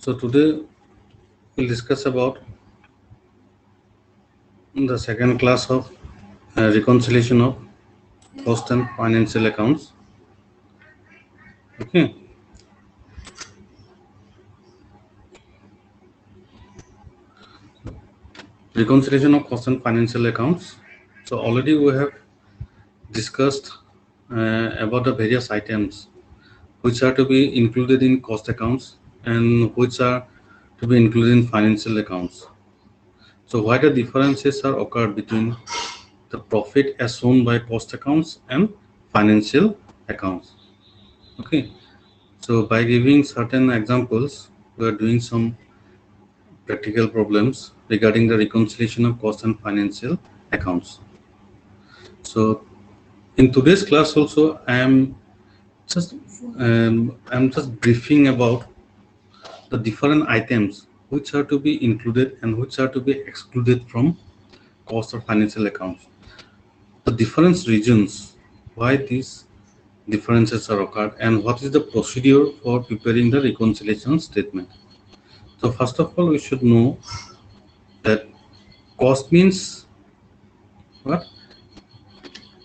So today we'll discuss about the second class of reconciliation of cost and financial accounts. Okay. Reconciliation of cost and financial accounts. So already we have discussed about the various items which are to be included in cost accounts and which are to be included in financial accounts. So why the differences are occurred between the profit as shown by cost accounts and financial accounts. Okay. So by giving certain examples, we are doing some practical problems regarding the reconciliation of cost and financial accounts. So in today's class also, just I'm just briefing about the different items which are to be included and which are to be excluded from cost or financial accounts. The different regions, why these differences are occurred, and what is the procedure for preparing the reconciliation statement. So first of all, we should know that cost means what?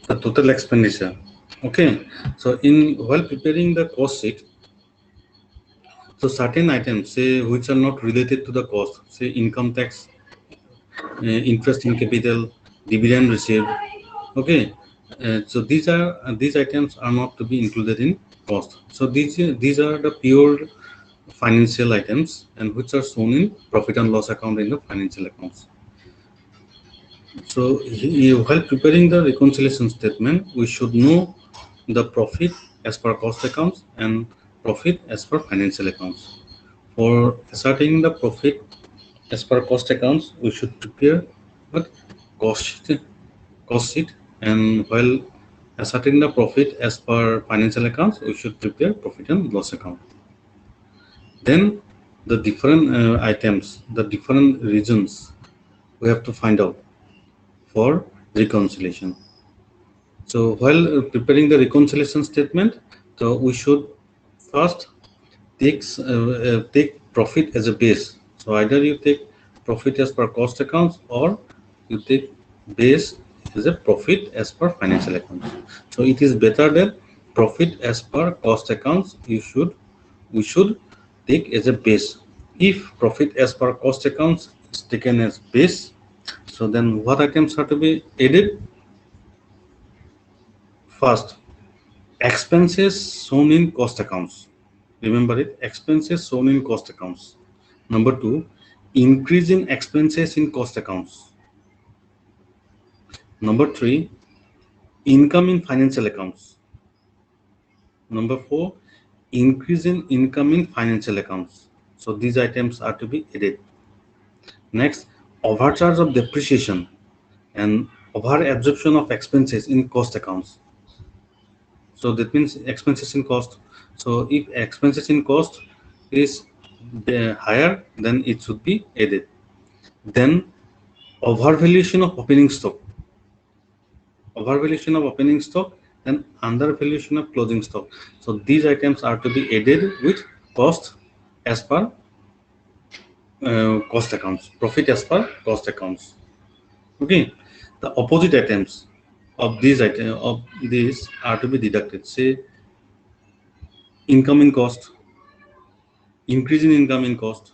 The total expenditure. Okay. So in while preparing the cost sheet, so certain items say which are not related to the cost, say income tax, interest in capital, dividend received. Okay. So these items are not to be included in cost. So these are the pure financial items and which are shown in profit and loss account in the financial accounts. So while preparing the reconciliation statement, we should know the profit as per cost accounts and profit as per financial accounts. For ascertaining the profit as per cost accounts, we should prepare what cost sheet, and while ascertaining the profit as per financial accounts, we should prepare profit and loss account. Then the different items, the different regions, we have to find out for reconciliation. So while preparing the reconciliation statement, so we should first take profit as a base. So either you take profit as per cost accounts or you take base as a profit as per financial accounts. So it is better that profit as per cost accounts we should take as a base. If profit as per cost accounts is taken as base, so then what items are to be added? First, expenses shown in cost accounts. Remember it, expenses shown in cost accounts. Number two, increase in expenses in cost accounts. Number three, income in financial accounts. Number four, increase in income in financial accounts. So these items are to be added. Next, overcharge of depreciation and over absorption of expenses in cost accounts. So that means expenses in cost. So if expenses in cost is higher, then it should be added. Then overvaluation of opening stock. Overvaluation of opening stock and undervaluation of closing stock. So these items are to be added with cost as per cost accounts, profit as per cost accounts. Okay, the opposite items of these are to be deducted. Say income in cost, increase in income in cost,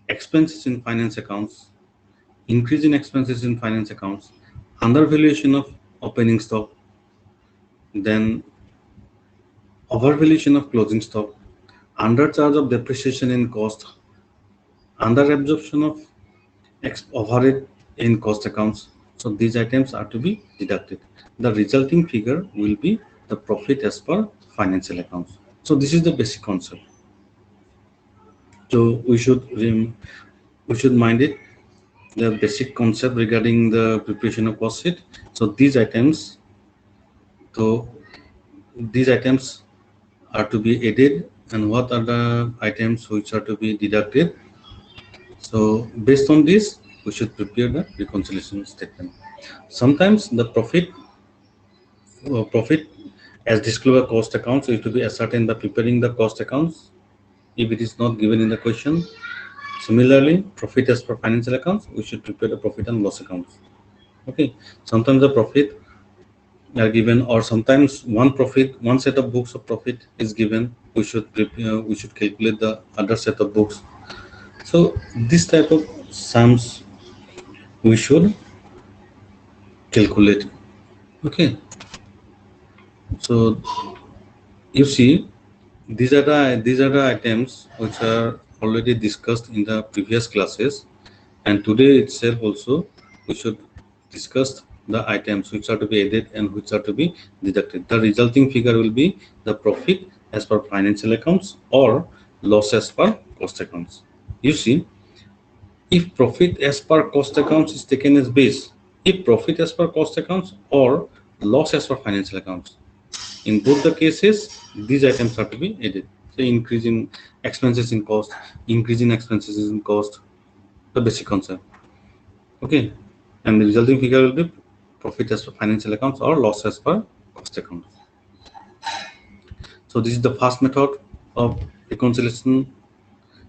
expenses in finance accounts, increase in expenses in finance accounts, undervaluation of opening stock, then overvaluation of closing stock, undercharge of depreciation in cost, under absorption of overhead in cost accounts. So these items are to be deducted. The resulting figure will be the profit as per financial accounts. So this is the basic concept. So we should mind it, the basic concept regarding the preparation of cost sheet. So these items are to be added, and what are the items which are to be deducted. So based on this, we should prepare the reconciliation statement. Sometimes the profit as disclosed cost accounts is to be ascertained by preparing the cost accounts. if it is not given in the question. Similarly, profit as per financial accounts, we should prepare the profit and loss accounts. Okay, sometimes the profit are given, or sometimes one set of books of profit is given. We should calculate the other set of books. So this type of sums we should calculate. Okay, so you see, these are the items which are already discussed in the previous classes, and today itself also we should discuss the items which are to be added and which are to be deducted. The resulting figure will be the profit as per financial accounts or loss as per cost accounts. You see, if profit as per cost accounts is taken as base, if profit as per cost accounts or loss as per financial accounts, in both the cases, these items are to be added. So increase in expenses in cost, increase in expenses in cost, the basic concept. Okay, and the resulting figure will be profit as per financial accounts or loss as per cost accounts. So this is the first method of reconciliation.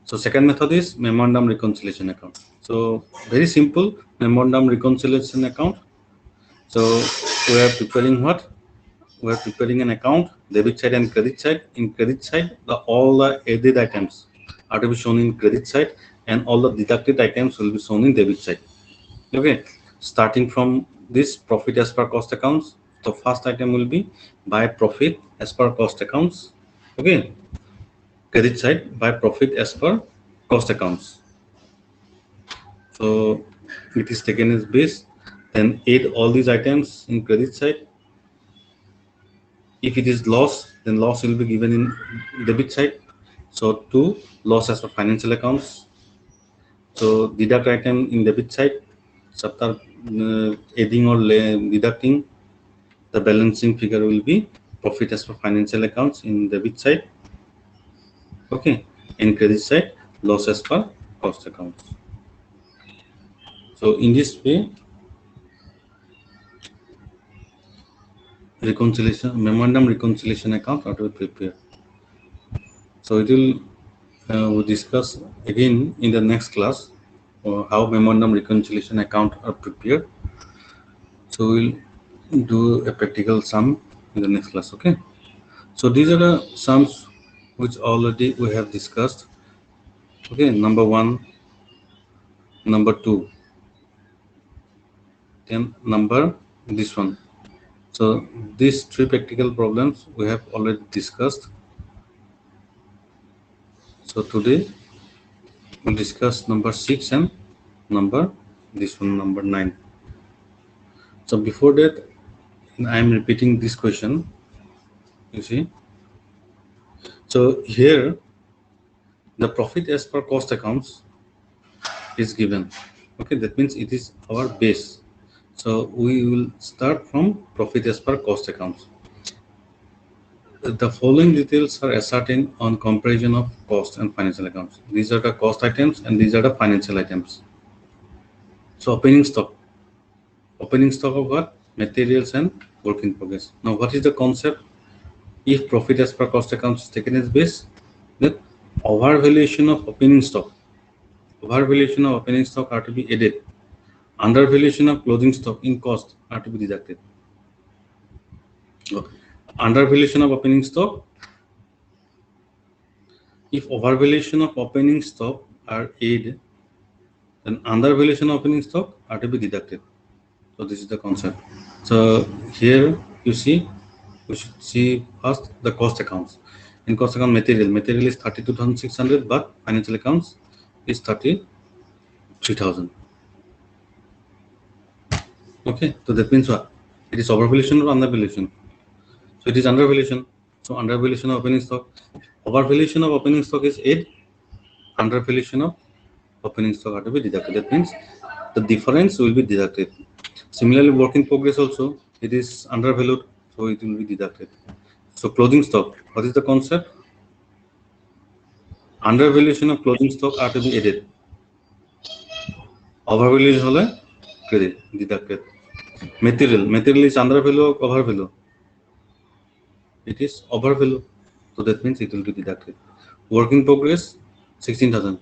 So second method is memorandum reconciliation account. So very simple memorandum reconciliation account. So we are preparing what? We are preparing an account, debit side and credit side. In credit side, all the added items are to be shown in credit side, and all the deducted items will be shown in debit side. Okay, starting from this profit as per cost accounts, the first item will be by profit as per cost accounts. Okay, credit side by profit as per cost accounts. So it is taken as base, then add all these items in credit side. If it is loss, then loss will be given in debit side. So to loss as per financial accounts. So deduct item in debit side, after adding or deducting, the balancing figure will be profit as per financial accounts in debit side. Okay, in credit side, loss as per cost accounts. So in this way, memorandum reconciliation account are to be prepared. So it will we'll discuss again in the next class how memorandum reconciliation account are prepared. So we'll do a practical sum in the next class. Okay. So these are the sums which already we have discussed. Okay, number 1, number 2, then number this one. So these 3 practical problems we have already discussed. So today we'll discuss number 6 and number 9. So before that, I am repeating this question. You see, so here the profit as per cost accounts is given. Okay, that means it is our base. So we will start from profit as per cost accounts. The following details are ascertained on comparison of cost and financial accounts. These are the cost items and these are the financial items. So opening stock of what? Materials and work in progress. Now what is the concept? If profit as per cost accounts is taken as base, then overvaluation of opening stock are to be added. Undervaluation of closing stock in cost are to be deducted. Undervaluation of opening stock, if overvaluation of opening stock are added, then undervaluation of opening stock are to be deducted. So this is the concept. So here you see, we should see first the cost accounts. In cost account, material is 32,600, but financial accounts is 33,000. Okay, so that means what? It is overvaluation or undervaluation? So it is undervaluation. So undervaluation of opening stock. Overvaluation of opening stock is 8. Undervaluation of opening stock are to be deducted. That means the difference will be deducted. Similarly, work in progress also, it is undervalued, so it will be deducted. So closing stock, what is the concept? Undervaluation of closing stock are to be added. Overvaluation hole credit deducted. Material is undervalue or overvalue? It is overvalue, so that means it will be deducted. Work in progress 16,000.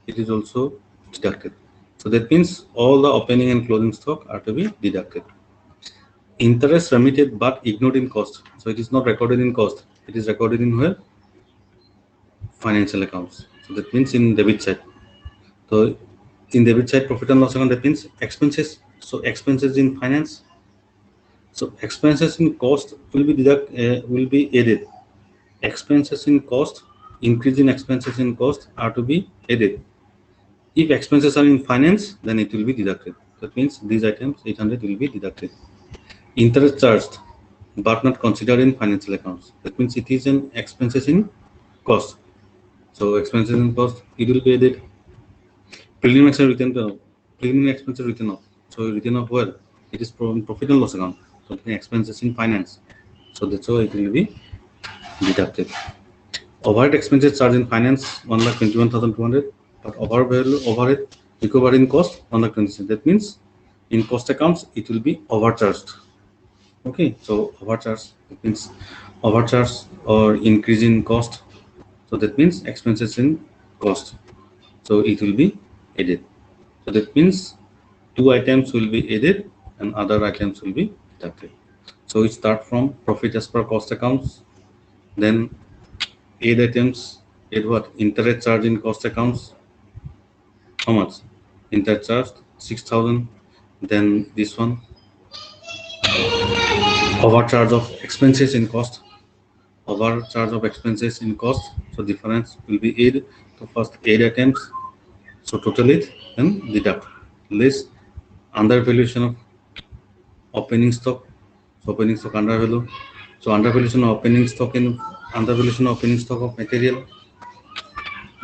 It is also deducted. So that means all the opening and closing stock are to be deducted. Interest remitted but ignored in cost. So it is not recorded in cost. It is recorded in where? Financial accounts. So that means in debit side. So in debit side profit and loss account, that means expenses. So expenses in finance. So expenses in cost will be added. Expenses in cost, increase in expenses in cost are to be added. If expenses are in finance, then it will be deducted. That means these items 800 will be deducted. Interest charged but not considered in financial accounts. That means it is an expenses in cost. So expenses in cost, it will be added. Preliminary expenses written off. So written off where? It is profit and loss account. So expenses in finance. So that's why it will be deducted. Overhead expenses charged in finance 1,21,200, but overhead recovered in cost 1,26,000. That means in cost accounts it will be overcharged. Okay, so overcharge, it means overcharge or increase in cost. So that means expenses in cost. So it will be added. So that means two items will be added and other items will be deducted. So we start from profit as per cost accounts, then add items, add what? Interest charge in cost accounts. How much? Interest charge 6,000. Then this one, overcharge of expenses in cost. Overcharge of expenses in cost. So difference will be add. So first add items. So total it and deduct. Less undervaluation of opening stock. So opening stock undervalue. So undervaluation of opening stock in undervaluation of opening stock of material.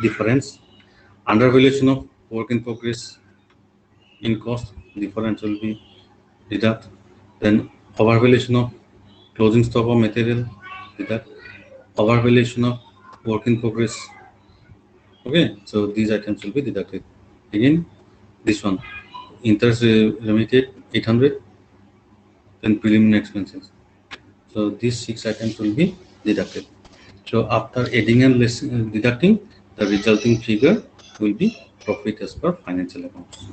Difference. Undervaluation of work in progress in cost. Difference will be deduct. Then overvaluation of closing stock of material, deduct. Overvaluation of work in progress. Okay, so these items will be deducted. Again, this one, interest remitted 800, then preliminary expenses. So these 6 items will be deducted. So after adding and deducting, the resulting figure will be profit as per financial accounts.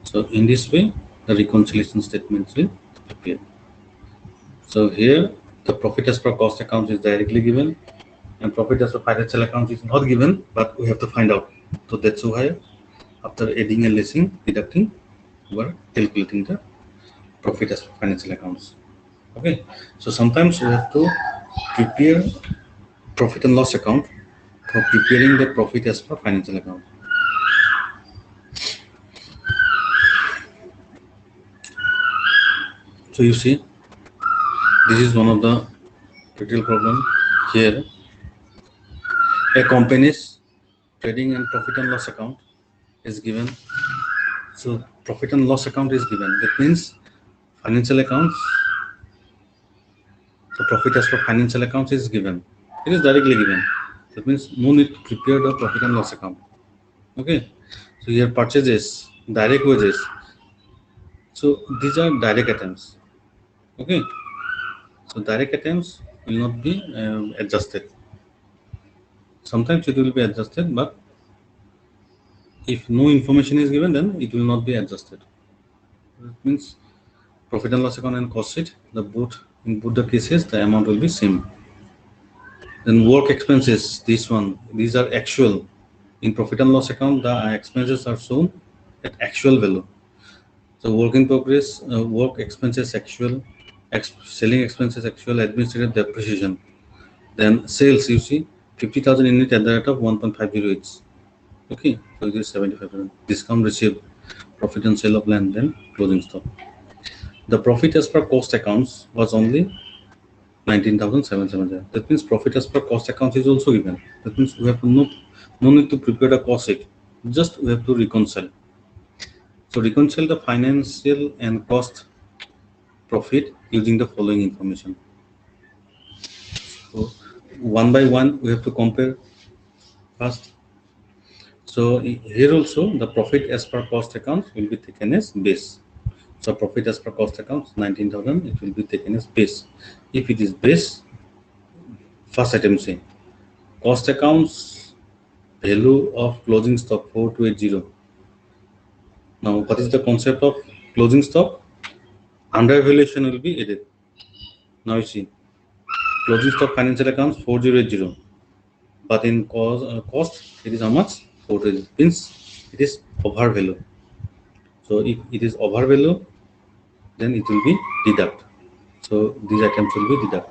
So in this way, the reconciliation statements will appear. So here, the profit as per cost account is directly given, and profit as per financial account is not given, but we have to find out. So that's why after adding and lessing, deducting, we are calculating the profit as per financial accounts. Okay, so sometimes we have to prepare profit and loss account for preparing the profit as per financial account. So you see, this is one of the critical problem here. A company's trading and profit and loss account is given. So profit and loss account is given. That means financial accounts. So profit as per financial accounts is given. It is directly given. That means no need to prepare the profit and loss account. Okay. So here purchases, direct wages. So these are direct items. Okay. So direct items will not be adjusted. Sometimes it will be adjusted, but if no information is given, then it will not be adjusted. That means profit and loss account and cost sheet, in both the cases, the amount will be same. Then work expenses, these are actual. In profit and loss account, the expenses are shown at actual value. So work in progress, work expenses actual, selling expenses actual, administrative depreciation. Then sales, you see 50,000 unit at the rate of 1.508. Okay, so it is 75%. Discount received, profit and sale of land, then closing stock. The profit as per cost accounts was only 19,770. That means profit as per cost accounts is also given. That means we have to no need to prepare a cost sheet. Just we have to reconcile. So reconcile the financial and cost profit using the following information. So one by one we have to compare first. So here also the profit as per cost accounts will be taken as base. So profit as per cost accounts 19,000, it will be taken as base. If it is base, first item say cost accounts value of closing stock 4280. Now, what is the concept of closing stock? Undervaluation will be added. Now you see, closing stock financial accounts 4080, but in cost it is how much? 40. Means it is overvalue. So if it is overvalue, then it will be deduct. So these items will be deduct.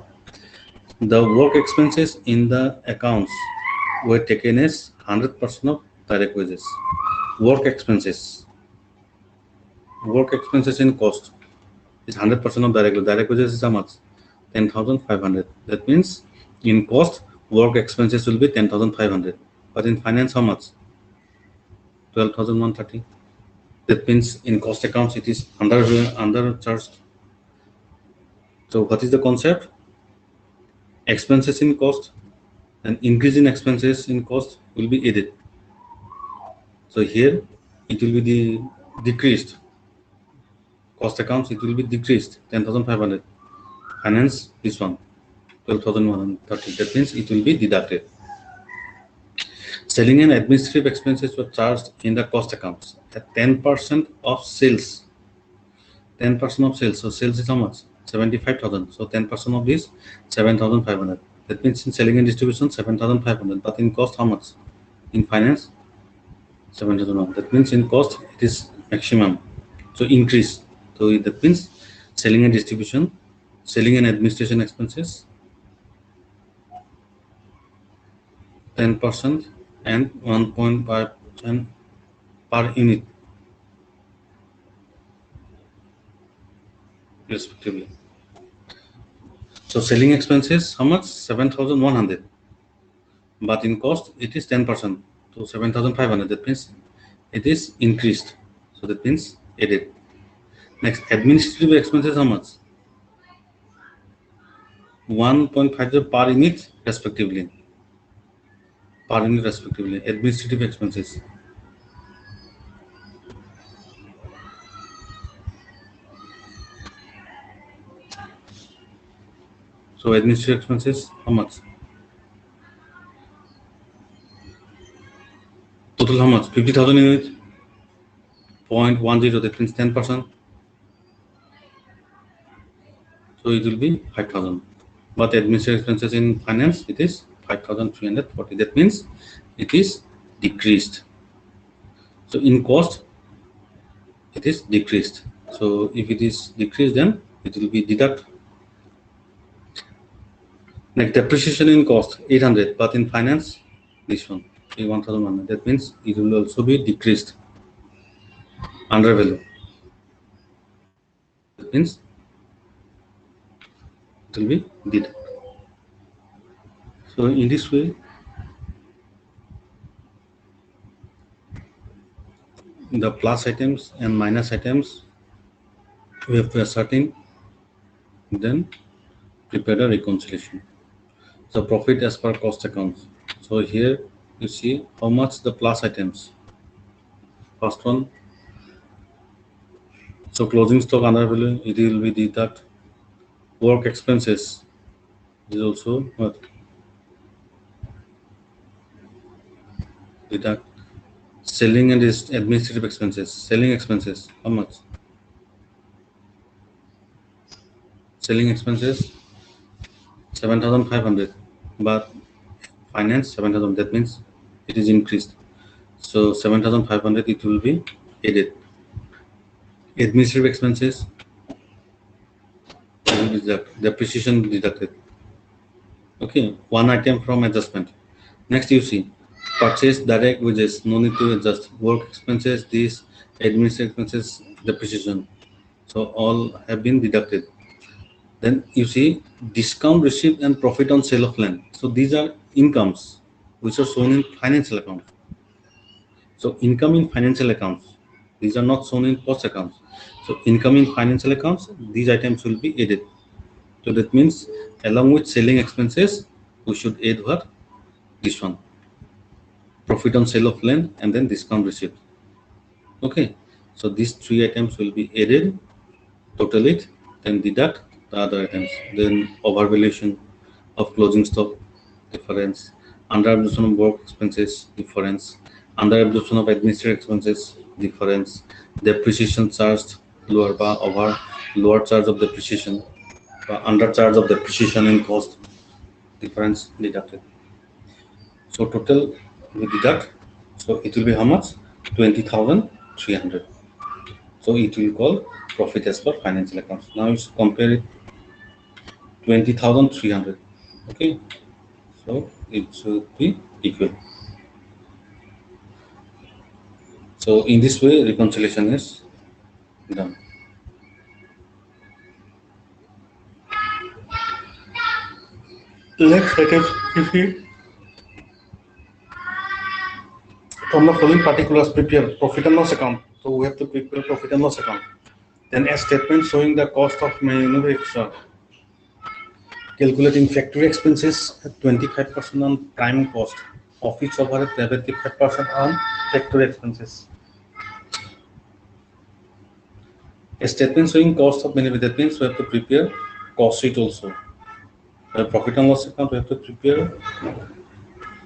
The work expenses in the accounts were taken as 100% of direct wages. Work expenses in cost is 100% of direct wages. Direct wages is how much? 10,500. That means in cost, work expenses will be 10,500. But in finance, how much? 12,130. That means in cost accounts, it is undercharged. So what is the concept? Expenses in cost and increase in expenses in cost will be added. So here it will be decreased. Cost accounts, it will be decreased 10,500. Finance, this one 12,130. That means it will be deducted. Selling and administrative expenses were charged in the cost accounts at 10% of sales. 10% of sales. So sales is how much? 75,000. So 10% of this 7,500. That means in selling and distribution 7,500. But in cost how much? In finance 7,001. That means in cost it is maximum. So increase. So that means selling and distribution, selling and administration expenses 10% and 1.5% per unit respectively. So selling expenses how much? 7,100. But in cost it is 10%. So 7,500. That means it is increased. So that means added. Next, administrative expenses how much? 1.50 per unit respectively. Per unit respectively. Administrative expenses. So administrative expenses how much? Total how much? 50,000 units. 0.10. That means 10%. So it will be 5,000. But administrative expenses in finance it is 5,340. That means it is decreased. So in cost it is decreased. So if it is decreased, then it will be deduct. Like depreciation in cost 800, but in finance this one 1,100. That means it will also be decreased under value. That means it will be deduct. So in this way, the plus items and minus items we have to ascertain, then prepare a reconciliation. So profit as per cost accounts. So here you see how much the plus items. First one. So closing stock under value, it will be deduct. Work expenses is also what? Deduct. Selling and administrative expenses. Selling expenses, how much? Selling expenses 7,500, but finance 7,000. That means it is increased. So 7,500 it will be added. Administrative expenses will be deducted. Depreciation deducted. Okay, one item from adjustment. Next you see purchase direct wages, no need to adjust. Work expenses, these administrative expenses, depreciation. So all have been deducted. Then you see discount received and profit on sale of land. So these are incomes which are shown in financial accounts. So income in financial accounts, these are not shown in cost accounts. So income in financial accounts, these items will be added. So that means along with selling expenses, we should add what? This one. Profit on sale of land and then discount received. Okay. So these three items will be added, total it, then deduct the other items. Then overvaluation of closing stock difference, under absorption of work expenses, difference, under absorption of administrative expenses, difference, depreciation charged, lower bar over lower charge of depreciation, under charge of depreciation in cost, difference deducted. So total we deduct, so it will be how much? 20,300. So it will call profit as per financial accounts. Now you should compare it 20,300. Okay, so it should be equal. So in this way reconciliation is done. Next item, if we from the following particulars prepare profit and loss account. So we have to prepare profit and loss account. Then a statement showing the cost of manufacture. Calculating factory expenses at 25% on prime cost. Office overhead 75% on factory expenses. A statement showing cost of manufacture. That means we have to prepare cost sheet also. Profit and loss account we have to prepare.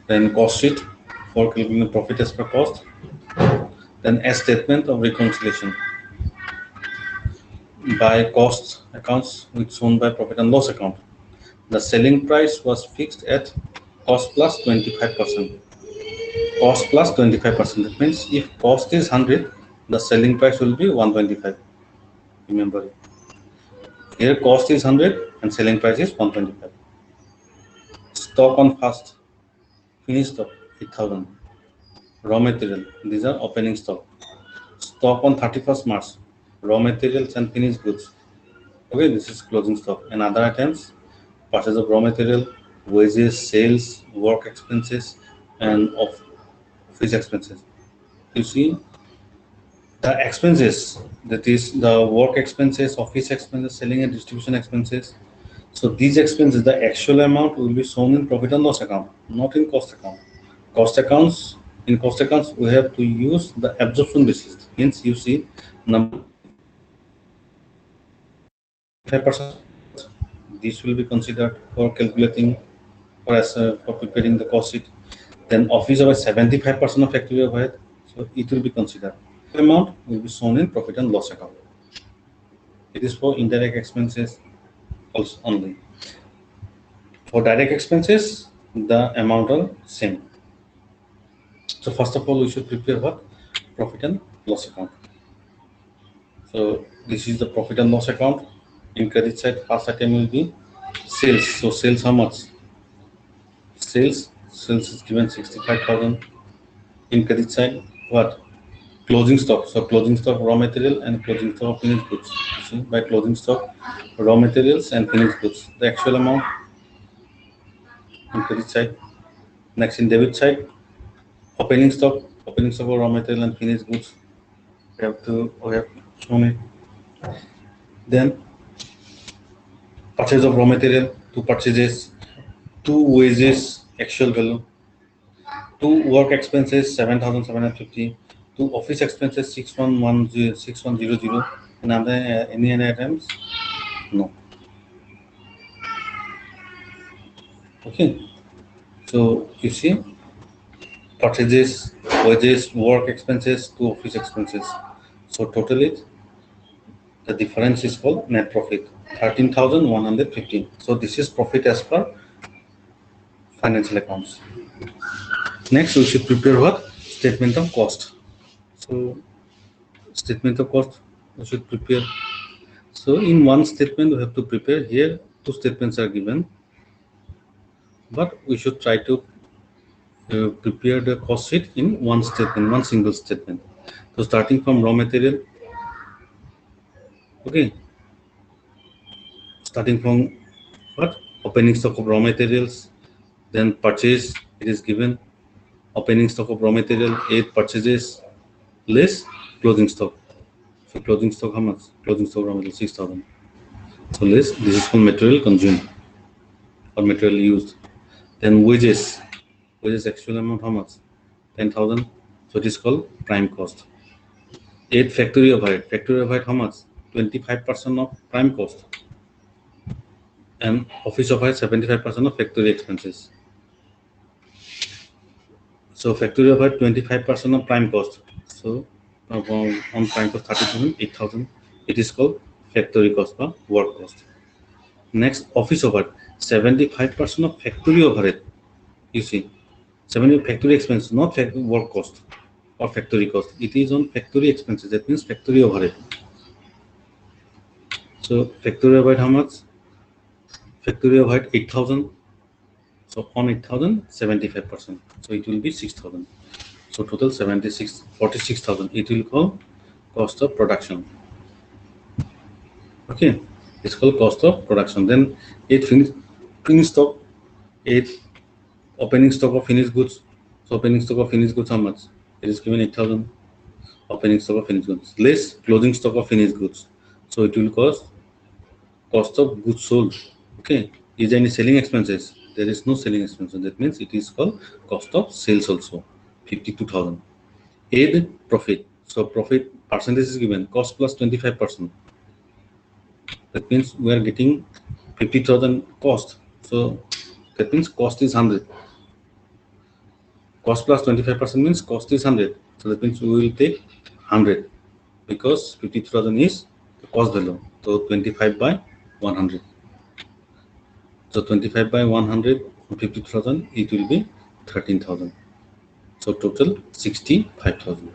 Then cost sheet for calculating profit as per cost. Then a statement of reconciliation by cost accounts which shown by profit and loss account. The selling price was fixed at cost plus 25%. Cost plus 25%. That means if cost is 100, the selling price will be 125. Remember it. Here cost is 100 and selling price is 125. Stock on first, finished stock 8,000. Raw material, these are opening stock. Stock on 31st March, raw materials and finished goods. Okay, this is closing stock. And other items, purchase of raw material, wages, sales, work expenses, and office expenses. You see, the expenses, that is the work expenses, office expenses, selling and distribution expenses. So these expenses, the actual amount will be shown in profit and loss account, not in cost account. In cost accounts, we have to use the absorption basis. Hence, you see number 5%. This will be considered for calculating for preparing the cost sheet. Then office over 75% of factory overhead, so it will be considered. The amount will be shown in profit and loss account. It is for indirect expenses also only. For direct expenses, the amount are same. So first of all, we should prepare what? Profit and loss account. So this is the profit and loss account. In credit side, first item will be sales. So sales how much? Sales is given 65,000. In credit side, what? Closing stock. So closing stock raw material and closing stock finished goods. See, by closing stock raw materials and finished goods, the actual amount in credit side. Next in debit side, opening stock of raw material and finished goods. We have shown it. Then purchase of raw material, 2 purchases, 2 wages, actual value, 2 work expenses, 7,750, 2 office expenses, 6100, and any other items? No. Okay. So you see, purchases, wages, work expenses, 2 office expenses. So totally, the difference is called net profit, 13,115. So this is profit as per financial accounts. Next, we should prepare what? Statement of cost. So statement of cost we should prepare. So in one statement we have to prepare. Here 2 statements are given, but we should try to prepare the cost sheet in one statement, one single statement. So starting from raw material, okay, starting from what? Opening stock of raw materials, then purchase, it is given opening stock of raw material 8 purchases less closing stock. So closing stock how much? Closing stock raw material 6,000. So less, this is called material consumed or material used. Then wages actual amount how much? 10,000. So it is called prime cost. 8 factory overhead how much? 25% of prime cost. And office overhead 75% of factory expenses. So factory overhead 25% of prime cost. So on prime cost 30,000, 8,000. It is called factory cost or work cost. Next, office overhead 75% of factory overhead. You see, 70 factory expense, not work cost or factory cost. It is on factory expenses. That means factory overhead. So factory overhead how much? Factory overhead 8,000. So on 8,000, 75%. So it will be 6,000. So total 46,000. It will call cost of production. Okay, it's called cost of production. Then 8 finished stock, 8 opening stock of finished goods. So opening stock of finished goods how much? It is given 8,000. Opening stock of finished goods less closing stock of finished goods. So it will cost of goods sold. Okay, is there any selling expenses? There is no selling expenses. That means it is called cost of sales also, 52,000. Aid profit. So profit percentage is given cost plus 25%. That means we are getting 50,000 cost. So that means cost is 100. Cost plus 25% means cost is 100. So that means we will take 100 because 50,000 is the cost value. So 25 by 100. So 25 by 100, 50,000, it will be 13,000. So total 65,000.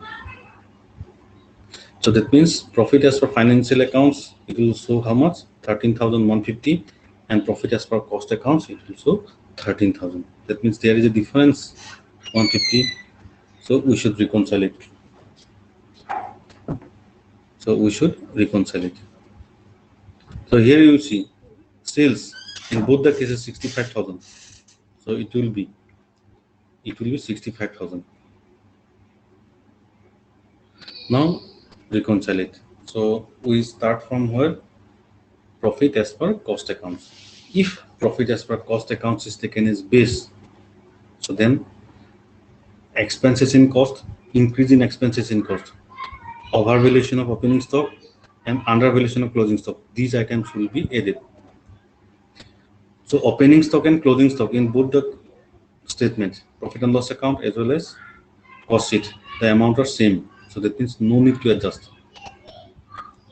So that means profit as per financial accounts, it will show how much? 13,150, and profit as per cost accounts, it will show 13,000. That means there is a difference, 150. So we should reconcile it. So here you see sales in both the cases 65,000. So it will be 65,000. Now reconcile it. So we start from where? Profit as per cost accounts. If profit as per cost accounts is taken as base, so then expenses in cost, increase in expenses in cost, overvaluation of opening stock and undervaluation of closing stock, these items will be added. So opening stock and closing stock in both the statements, profit and loss account as well as cost sheet, the amount are same. So that means no need to adjust.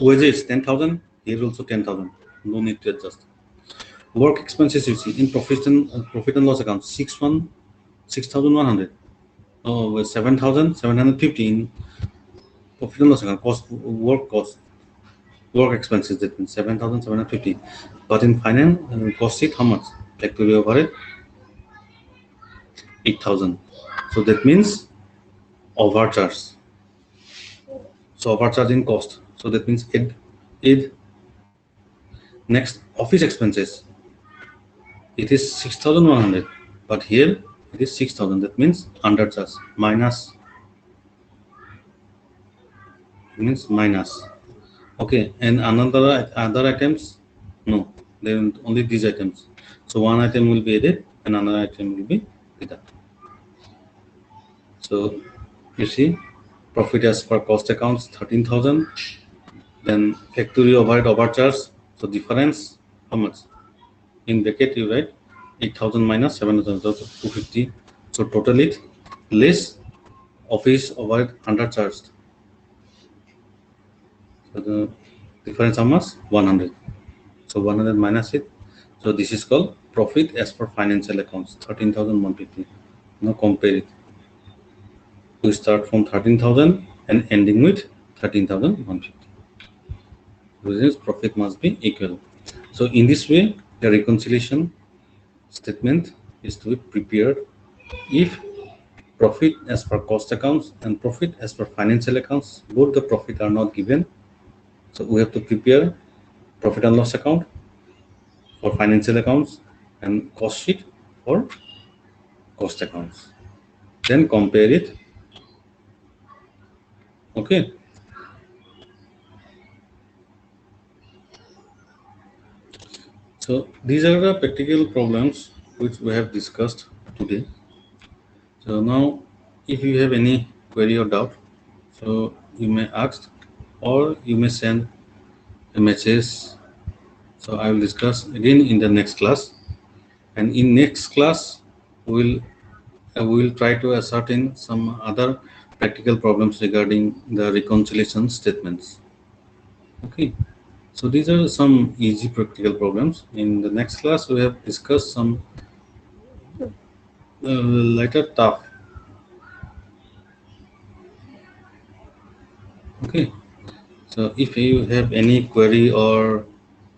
Wages 10,000, here also 10,000, no need to adjust. Work expenses you see in profit and loss account 6,100. 7,750 in profit and loss account work expenses, that means 7,750. But in finance cost sheet how much? Factory overhead 8,000. So that means overcharge. So overcharge in cost. So that means add. Next, office expenses. It is 6,100, but here it is 6,000. That means undercharge minus. Means minus. Okay, and other items, no, then only these items. So one item will be added and another item will be deducted. So you see, profit as per cost accounts 13,000. Then factory overhead overcharge. So difference how much? In bracket you write 8,000 minus 7,000, so 250. So total it less office overhead undercharged. So the difference how much? 100. So 100 minus it. So this is called profit as per financial accounts, 13,150. Now compare it. We start from 13,000 and ending with 13,150. Business profit must be equal. So in this way, the reconciliation statement is to be prepared if profit as per cost accounts and profit as per financial accounts, both the profit are not given. So we have to prepare profit and loss account for financial accounts and cost sheet for cost accounts. Then compare it. Okay. So these are the practical problems which we have discussed today. So now if you have any query or doubt, so you may ask or you may send a message. So I will discuss again in the next class, and in next class we will we will try to ascertain some other practical problems regarding the reconciliation statements. Okay, so these are some easy practical problems. In the next class, we have discussed some lighter tough. Okay, so if you have any query or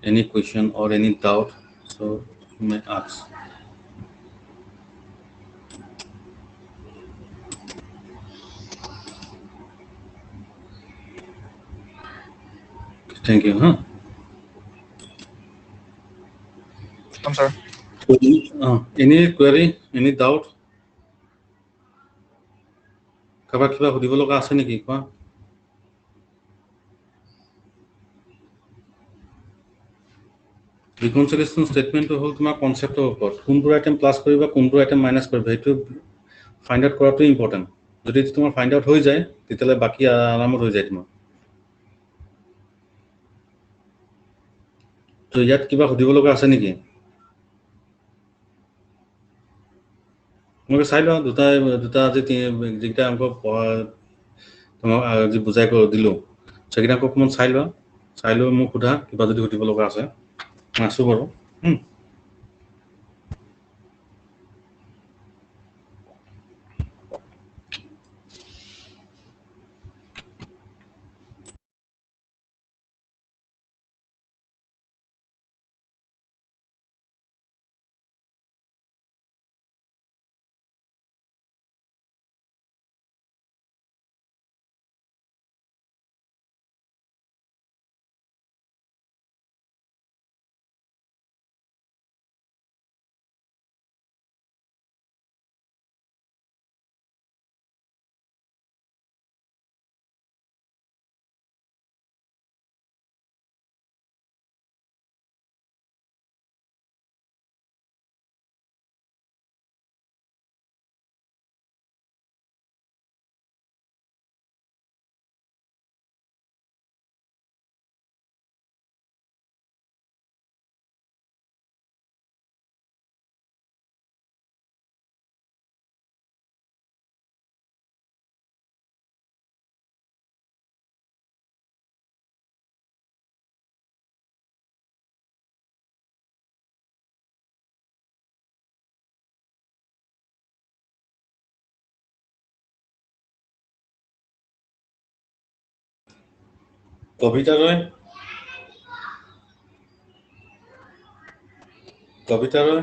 any question or any doubt, so you may ask. Thank you. I'm sorry. Any query, any doubt? কাৰোবাৰ কিবা সুধিব লগা আছে নেকি কোৱা? ৰিকনচিলিয়েশ্যন ষ্টেটমেণ্টটো হ'ল তোমাৰ কনচেপ্টৰ ওপৰত, কোনটো আইটেম প্লাছ কৰিবা কোনটো আইটেম মাইনাছ কৰিবা সেইটো ফাইণ্ড আউট কৰাটো ইম্পৰ্টেণ্ট। যদি তোমাৰ ফাইণ্ড আউট হৈ যায় তেতিয়াহ'লে বাকী আৰামত হৈ যায় তোমাৰ। তো ইয়াত কিবা সুধিব লগা আছে নেকি? তোমালোকে চাই লোৱা দুটা আজি যিকেইটা অংক তোমাক আজি বুজাই দিলোঁ সেইকেইটা অংক অকণমান চাই লোৱা, চাই লৈ মোক সোধা কিবা যদি সুধিব লগা আছে। আছোঁ বাৰু। কবিতা ৰয় কবিতা ৰয়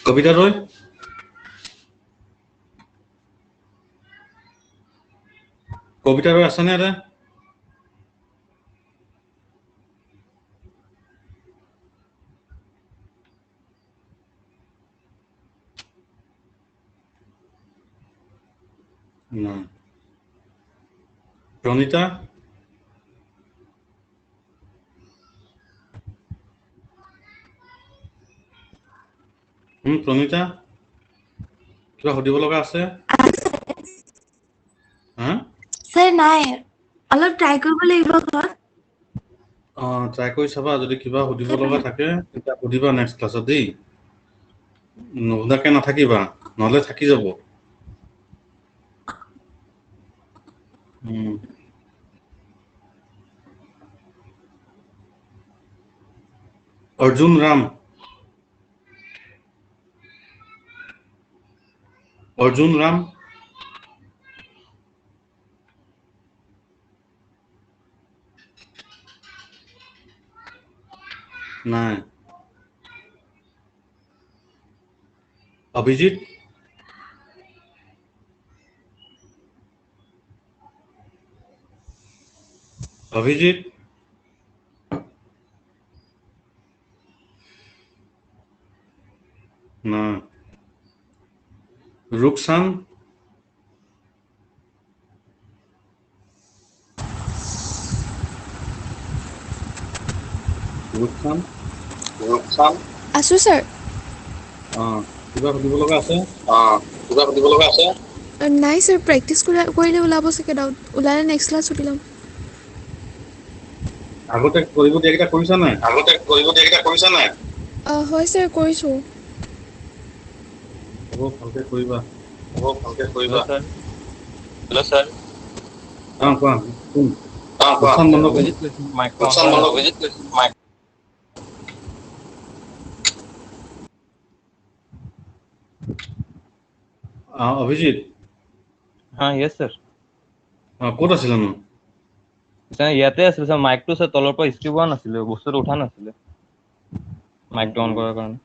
কবিতা ৰয় কবিতা ৰয় আছেনে এটা? নাই। প্ৰণীতা? প্ৰণীতা কিবা সুধিব লগা আছে? স্যাৰ নাই, অলপ ট্ৰাই কৰিব লাগিব ঘৰত। ট্ৰাই কৰি চাবা, যদি কিবা সুধিব লগা থাকে তেতিয়া সুধিবা নেক্সট ক্লাছত দেই, নুসুধাকে নাথাকিবা নহ'লে থাকি যাব। অৰ্জুন ৰাম নাই। অভিজিত? অভিজিত? নাই। ৰূপচান? আছো স্যাৰ। কিবা সুধিব লগা আছে? নাই স্যাৰ, প্ৰেক্টিচ কৰিলে ওলাব চাগে ডাউট, ওলালে নেক্সট ক্লাছ সুধি ল'ম। আগতে কৰিব দিয়াকেইটা কৰিছা নাই? হয় ছাৰ কৰিছোঁ। হ'ব ভালকে কৰিবা। হেল্ল' ছাৰ কোৱা কোন? লোকচান বন্ধ কোন? অভিজিত কৈছোঁ মাইকটো অন কৰা নাই। অভিজিত য়েছ ছাৰ ক'ত আছিলানো? ইয়াতে আছিলে ছাৰ মাইকটো ছাৰ তলৰ পৰা স্ক্ৰীব হোৱা নাছিলে বস্তুটো উঠা নাছিলে মাইকটো অন কৰাৰ কাৰণে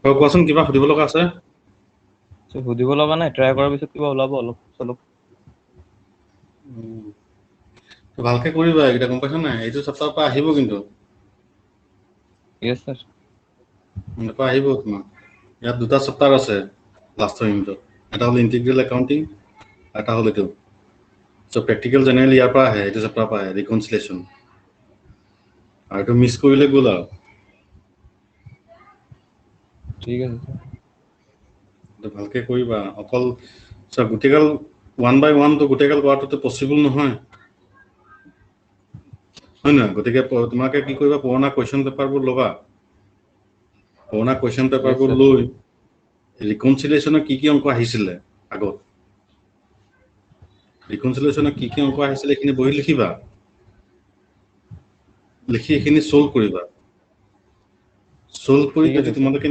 কোৱাচোন কিবা সুধিব লগা আছে? সুধিব লগা নাই ট্ৰাই কৰাৰ পিছত কিবা ওলাব অলপ চলপ ভালকে কৰিবা এইকেইটা গম পাইছা নাই? এইটো চেপ্টাৰৰ পৰা আহিব কিন্তু য়েছ ছাৰ এনেকুৱা আহিব তোমাৰ ইয়াত দুটা চেপ্টাৰ আছে লাষ্টৰ ইউনিটত এটা হ'ল ইণ্টিগ্ৰেল একাউণ্টিং এটা হ'ল এইটো চ' প্ৰেক্টিকেল জেনেৰেলি ইয়াৰ পৰা আহে এইটো চেপ্টাৰৰ পৰা আহে ৰিকনচিলেশ্যন আৰু এইটো মিছ কৰিলে গ'ল আৰু ঠিক আছে ছাৰ এইটো ভালকে কৰিবা অকল গোটেইগাল ওৱান বাই ওৱানটো গোটেইগাল কৰাটোতো পচিবল নহয় হয় নহয় গতিকে তোমাকে কি কৰিবা পুৰণা কুৱেশ্যন পেপাৰবোৰ ল'বা পুৰণা কুৱেশ্যন পেপাৰবোৰ sir. লৈ ৰিকনচিলেশ্যনৰ কি অংক আহিছিলে আগত ৰিকনচিলেশ্যনৰ কি অংক আহিছিলে এইখিনি বহি লিখিবা লিখি এইখিনি ছল্ভ কৰিবা ছল্ভ কৰি ঠিক যদি আছে তোমালোকে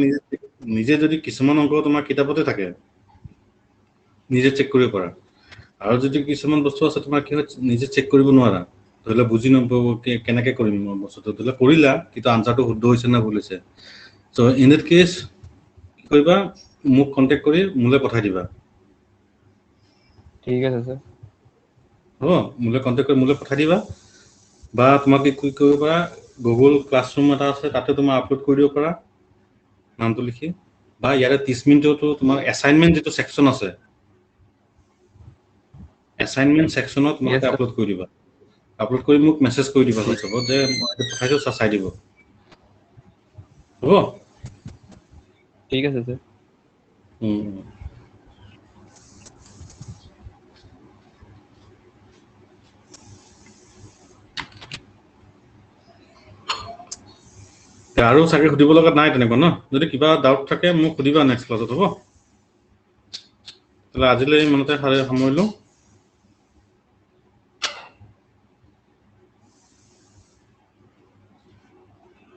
নিজে যদি কিছুমান অংক তোমাৰ কিতাপতে থাকে নিজে চেক কৰিব পাৰা আৰু যদি কিছুমান বস্তু আছে তোমাৰ কি হয় নিজে চেক কৰিব নোৱাৰা ধৰি লওক বুজি নাপাব কেনেকে কৰিম মই বস্তুটো ধৰি লওক কৰিলা কিন্তু আনচাৰটো শুদ্ধ হৈছে নে ভুল হৈছে চ' ইন দেট কেছ কি কৰিবা মোক কণ্টেক্ট কৰি মোলৈ পঠাই দিবা ঠিক আছে ছাৰ হ'ব মোলৈ কণ্টেক্ট কৰি মোলৈ পঠাই দিবা বা তোমাক কি কৰিব পাৰা গুগল ক্লাছৰুম এটা আছে তাতে তোমাৰ আপলোড কৰি দিব পাৰা নামটো লিখি বা ইয়াতে 30 মিনিটতো তোমাৰ এছাইনমেণ্ট যিটো ছেকশ্যন আছে এছাইনমেণ্ট ছেকশ্যনত তোমালোকে Yes, sir. আপলোড কৰি দিবা আপলোড কৰি মোক মেছেজ কৰি দিবা হোৱাটছএপত যে মই পঠাইছো চাই দিব হ'ব ঠিক আছে ছাৰ আৰু চাগে সুধিব লগা নাই তেনেকুৱা ন যদি কিবা ডাউট থাকে মোক সুধিবা নেক্সট ক্লাছত হ'ব তাহলে আজিলৈ ইমানতে সামৰিলো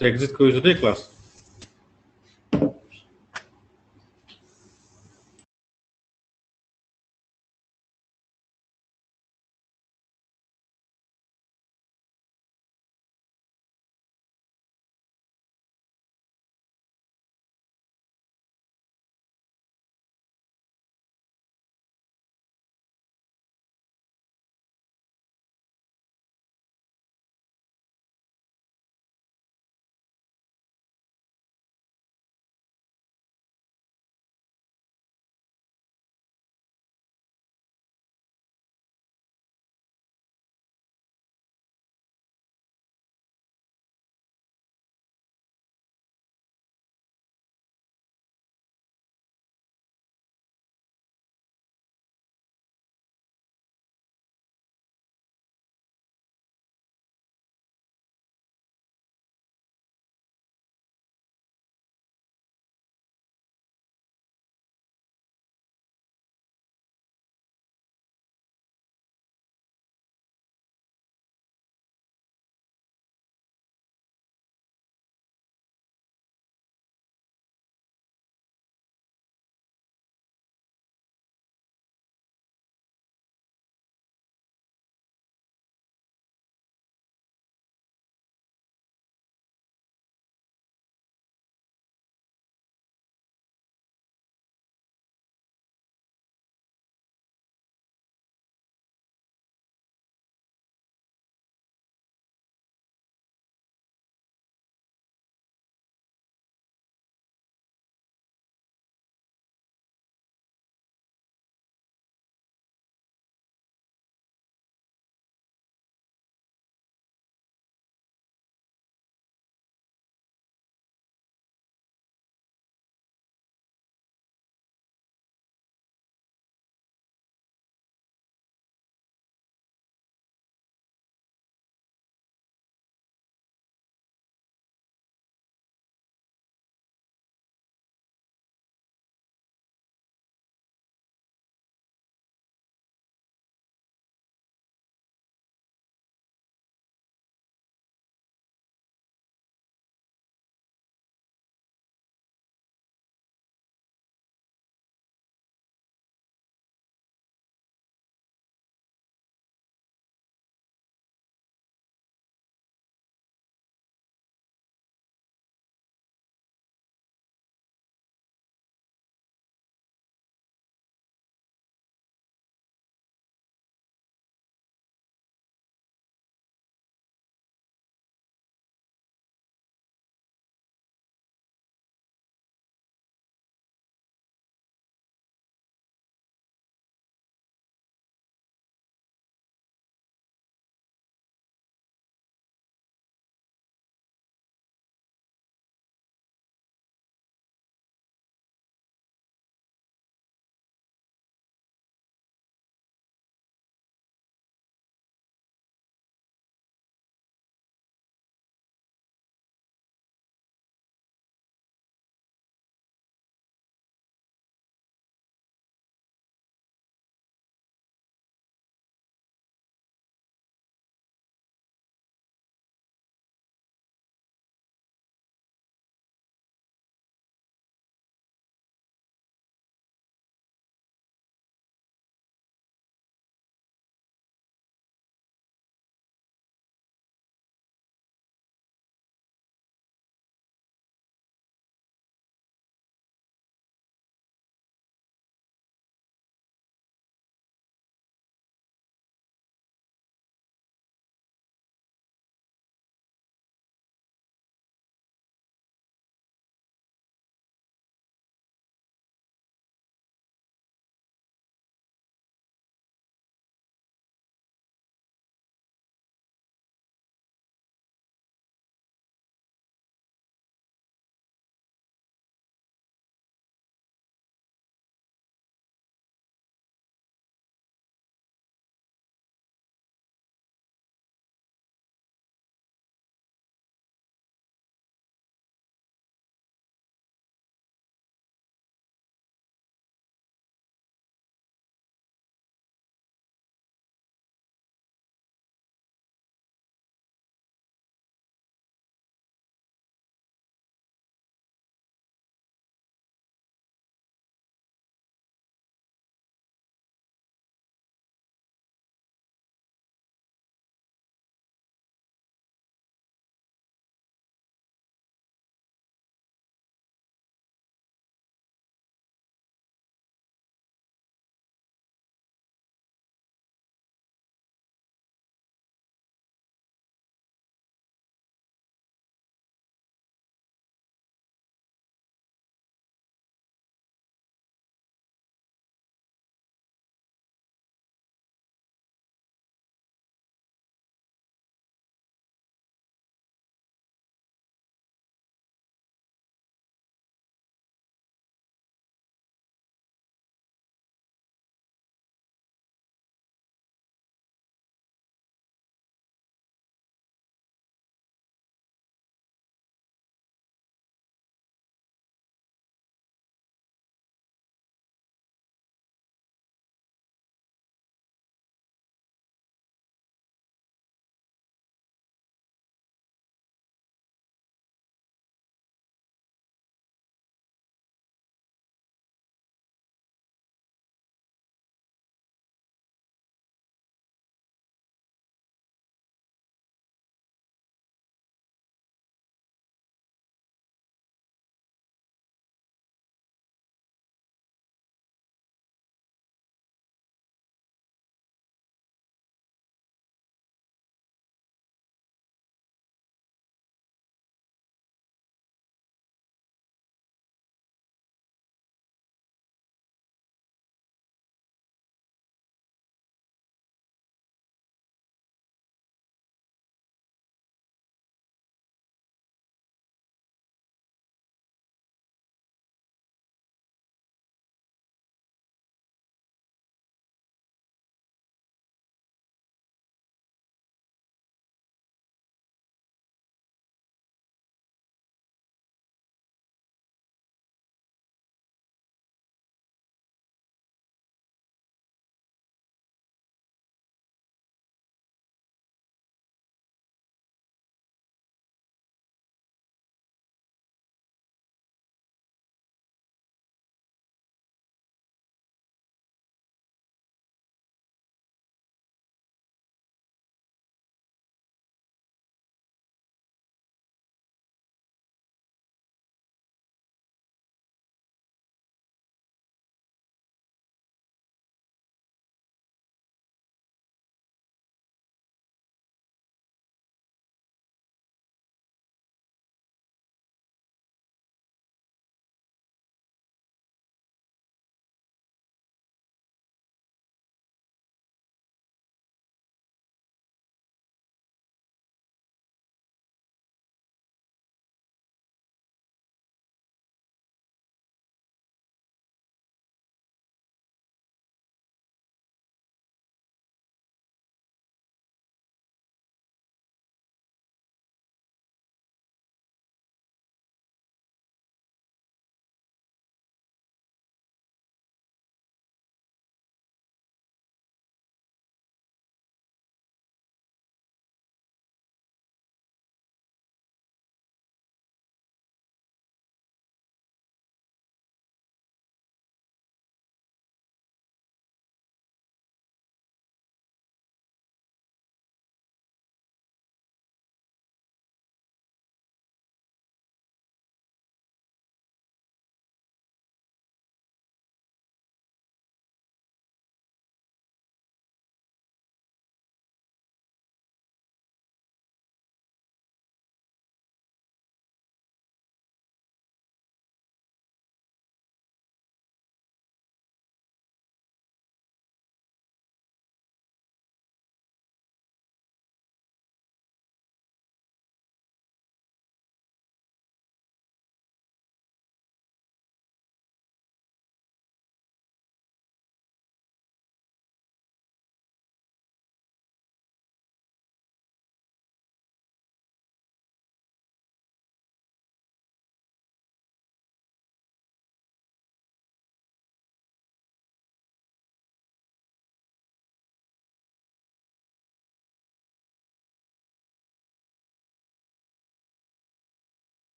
এক্সিট কৰিছো দেই ক্লাছ